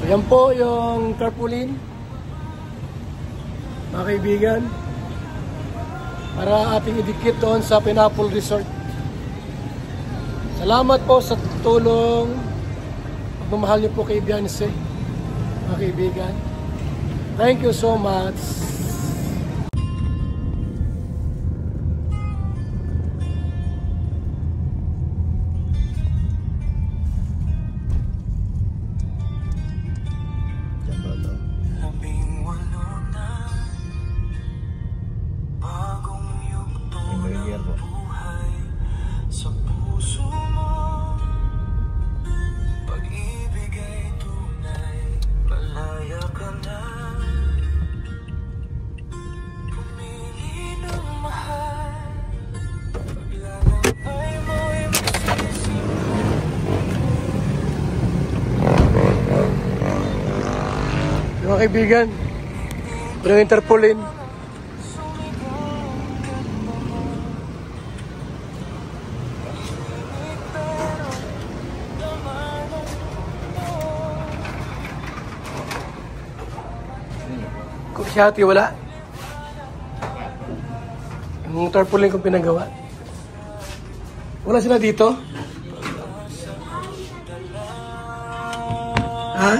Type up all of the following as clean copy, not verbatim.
So yan po yung tarpaulin, mga kaibigan, para ating idikit doon sa Pineapple Resort. Salamat po sa tulong, pagmamahal niyo po kay Beyonce, mga kaibigan. Thank you so much. Mga kaibigan, yung tarpaulin. Kung si ate wala, yung tarpaulin kong pinagawa. Wala sila dito? Ha?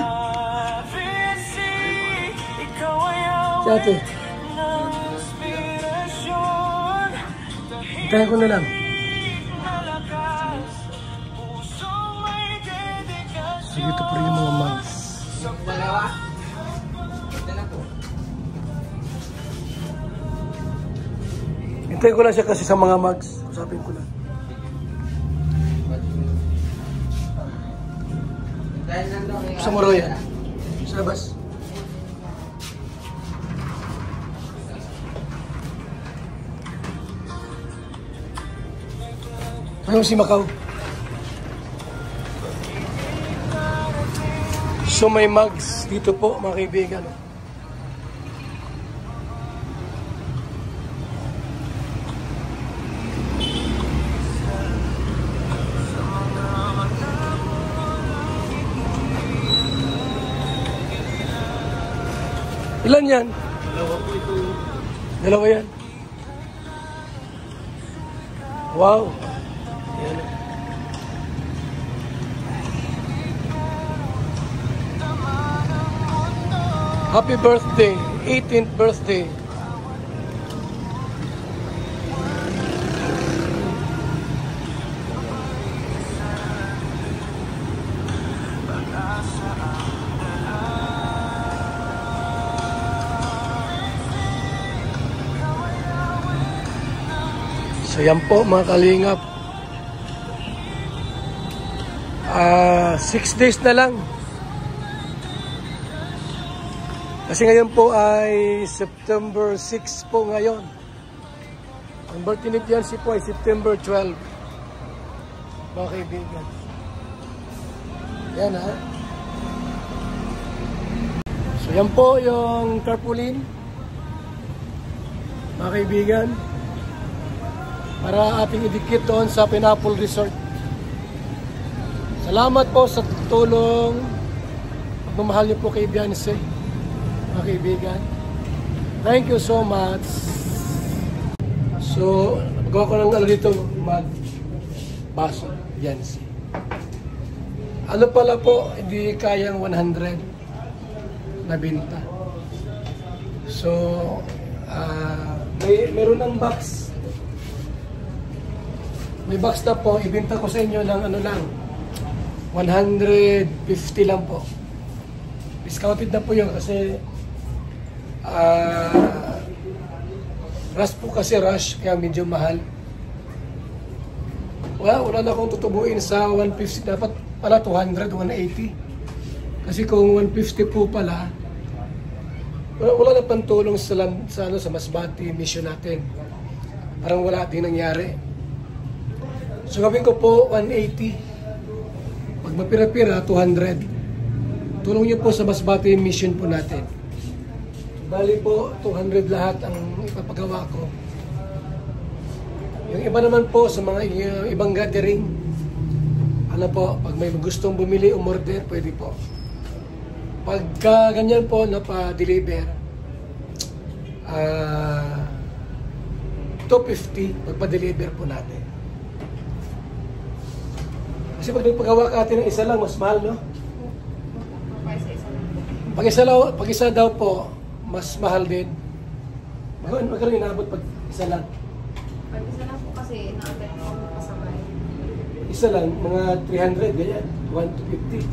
Si ate. Hintayin ko na lang. Sige, ito po rin yung mga mugs. Hintayin ko lang siya kasi sa mga mugs. Usapin ko lang. Sa moro yan. Sa labas. Ano si Macau? So may mugs dito po, mga kaibigan. Ilan yan? Dalawa po ito. Dalawa yan. Wow. Yan. Happy birthday, 18th birthday. So yan po mga kalingap, 6 days na lang. Kasi ngayon po ay September 6 po ngayon. Ang birthday ni Beyonce po ay September 12. Mga kaibigan. Yan ha. So yan po yung tarpaulin, mga kaibigan, para ating idikit doon sa Pineapple Resort. Salamat po sa tulong, pagmamahal niyo po kay Beyonce, mga kaibigan. Thank you so much. So, gawa ko ng dito, baso, Beyonce. Ano pala po, hindi kayang 100 na binta. So, meron ng box. May box na po, ibenta ko sa inyo ng ano lang, 150 lang po. Discounted na po yun kasi rush po kasi rush, kaya medyo mahal. Wala na akong tutubuin sa 150, dapat pala 200, 180. Kasi kung 150 po pala, wala na pantulong sa Masbate mission natin. Parang wala din nangyari. So gawin ko po 180. Pag mapira-pira, 200. Tulong niyo po sa Masbate mission po natin. Bali po, 200 lahat ang ipapagawa ko. Yung iba naman po sa mga ibang gathering, ano po, pag may gustong bumili, umorder, pwede po. Pagka ganyan po na pa-deliver, 250 pagpa-deliver po natin. Kasi pag nagpagawa ka natin ng isa lang, mas mahal, no? Pag isa daw po, mas mahal din. Magkano inabot pag isa lang? Pag isa lang po kasi, inaantay ko ako kasabay. Isa lang, mga 300, ganyan. 150.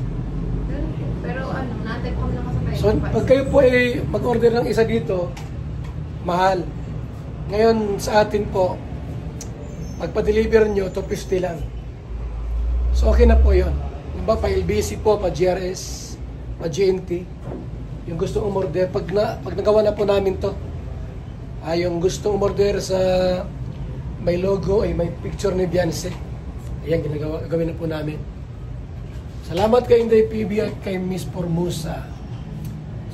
Pero ano, naantay ko lang kasabay. So, pag kayo po ay mag-order ng isa dito, mahal. Ngayon sa atin po, pagpa-deliver nyo, 250 lang. So, okay na po yun. Yung ba, pa-LBC po, pa-GRS, pa-GNT, yung gustong umorder, pag nagawa na po namin to, yung gustong umorder sa may logo, ay may picture ni Beyonce, ayan, gawin na po namin. Salamat kay Inday PB at kay Miss Formosa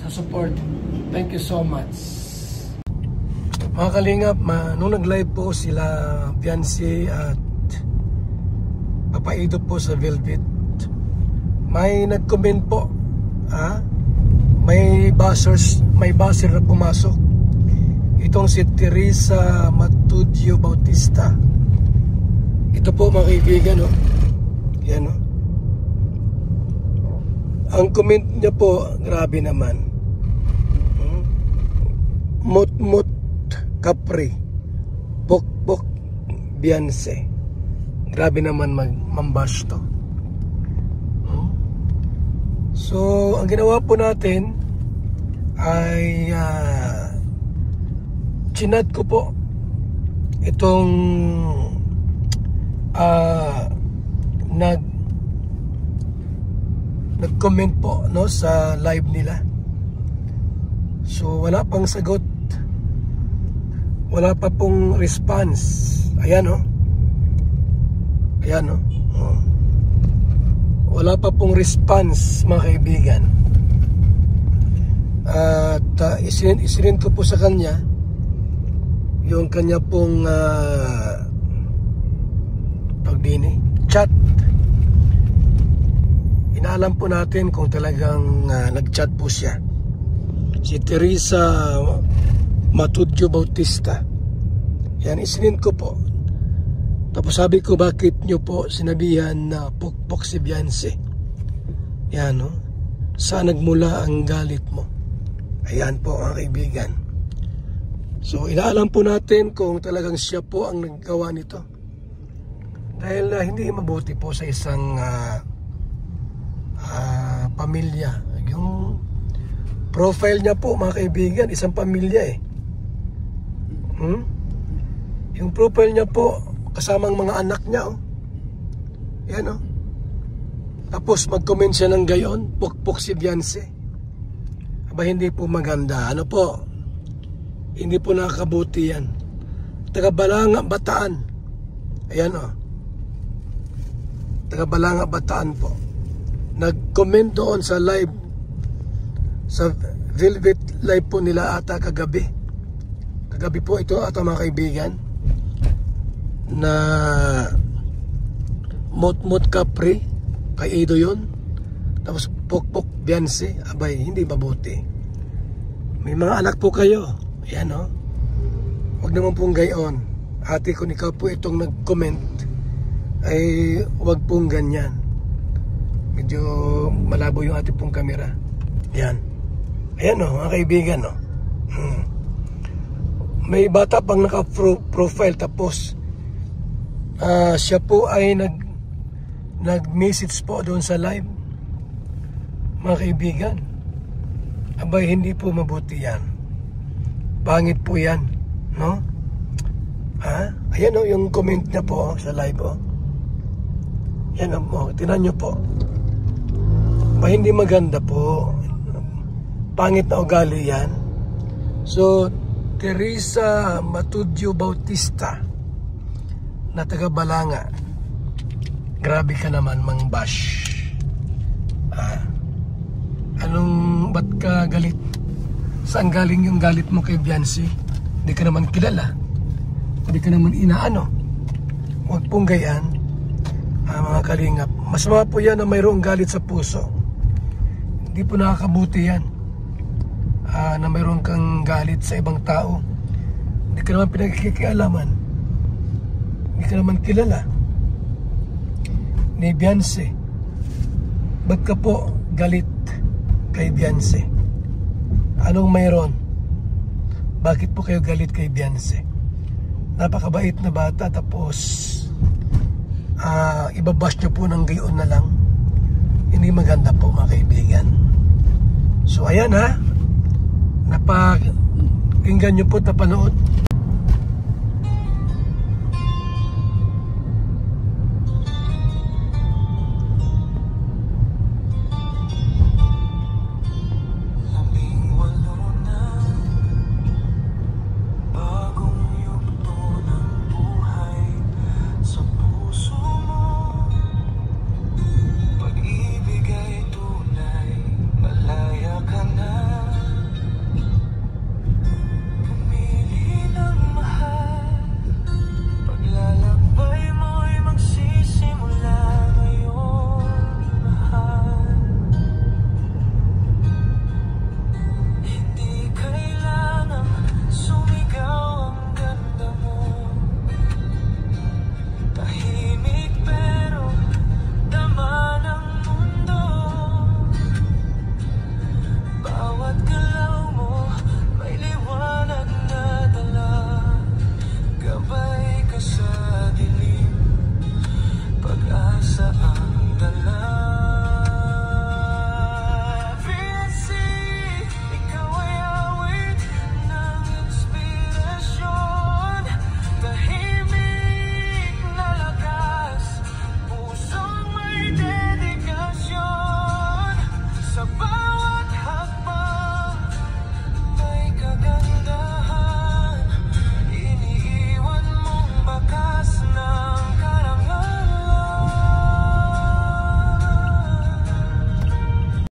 sa support. Thank you so much. Mga kalingap, nung nag-live po sila Beyonce at Papaido po sa Velvet, may nag-comment po, may buzzer na pumasok. Itong si Teresa Matudio Bautista. Ito po mga kaibigan, no? Yan, no? Ang comment niya po, grabe naman. Mut Capri, Pok Beyonce. Grabe naman mambash to. So, ang ginawa po natin ay chinat ko po itong nag-comment po, no, sa live nila. So, wala pang sagot. Wala pa pong response. Ayan, no? Ayan, no? Wala pa pong response, mga kaibigan. At isinend ko po sa kanya yung kanya pong chat. Inaalam po natin kung talagang nag-chat po siya. Si Teresa Matudio Bautista. Yan, isinend ko po. Tapos sabi ko, bakit nyo po sinabihan na pukpok si Beyonce? Yan, no? Saan nagmula ang galit mo? Ayan po, mga kaibigan. So, inaalam po natin kung talagang siya po ang naggawa nito. Dahil hindi mabuti po sa isang pamilya. Yung profile niya po, mga kaibigan, isang pamilya eh. Yung profile niya po, kasamang mga anak niya, oh. Yan, oh. Tapos mag-comment siya ng gayon, pukpok si Beyonce. Aba, hindi po maganda. Ano po? Hindi po nakakabuti yan. Taga-Balanga, Bataan. Ayan, oh. Taga-Balanga, Bataan po. Nag-comment doon sa live, sa Velvet live po nila ata kagabi. Kagabi po ito ata, mga kaibigan, na Mut Capri, kay Edo yun. Tapos Pokpok Beyonce. Abay, hindi mabuti. May mga anak po kayo. Ayan, no? Huwag naman pong gayon. Ate ko, ikaw po itong nag-comment, ay huwag pong ganyan. Medyo malabo yung ate pong camera. Ayan. Ayan, no, mga kaibigan, no? May bata pang naka-profile, tapos siya po ay nag-message po doon sa live. Mga kaibigan, abay, hindi po mabuti yan. Pangit po yan, no? Ayan, o, yung comment niya po sa live, o. Yan, o, tinan nyo po. Ba, hindi maganda po. Pangit na ugali yan. So, Teresa Matudio Bautista, na taga-Balanga, grabe ka naman, Mang Bash. Ba't ka galit? Saan galing yung galit mo kay Beyonce? Hindi ka naman kilala. Hindi ka naman inaano. Huwag pong gayaan, mga kalingap. Mas mga po yan na mayroong galit sa puso. Hindi po nakakabuti yan. Na mayroon kang galit sa ibang tao. Hindi ka naman pinagkikialaman. Hindi ka naman kilala ni Beyonce. Ba't ka po galit kay Beyonce? Anong mayroon? Bakit po kayo galit kay Beyonce? Napakabait na bata, tapos ibabash nyo po ng gayon na lang. Hindi maganda po, mga kaibigan. So ayan ha, napakinggan nyo po, napanood. Pag-ibig ay tunay, malaya ka na.